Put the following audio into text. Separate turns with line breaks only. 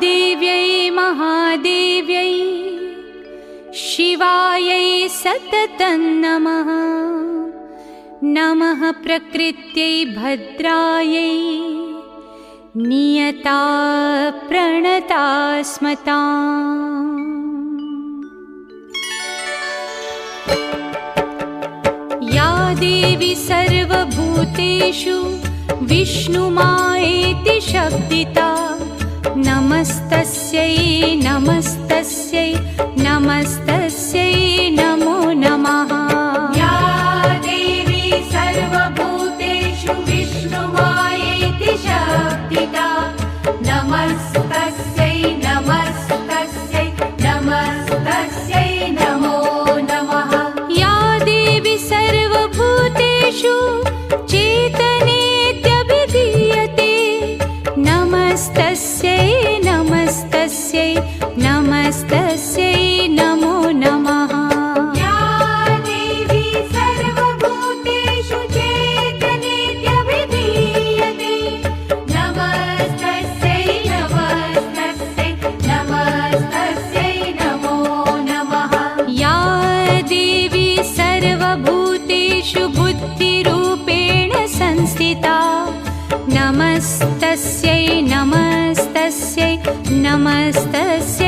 देव्यै महादेव्यै शिवायै सततं नमः। नमः प्रकृत्यै भद्रायै नियता प्रणता स्मताम्। या देवी सर्वभूतेषु विष्णुमायेति शब्दिता नमस्तस्यै नमस्तस्यै नमस्तस्यै नमो नमः।
या देवी सर्वभूतेषु विष्णुमायेति शब्दिता नमस्तस्यै नमस्तस्यै नमस्तस्यै नमो नमः।
या देवी सर्वभूतेषु चेतनेत्यभिधीयते नमस्तस्यै नमस्तस्यै नमस्तस्यै नमो नमः।
या देवी सर्वभूतेषु चेतनेत्यभिधीयते नमस्तस्यै नमस्तस्यै नमस्तस्यै नमो नमः।
या देवी सर्वभूतेषु बुद्धिरूपेण संस्थिता नमस्तस्यै नमस्तस्यै नमस्तस्यै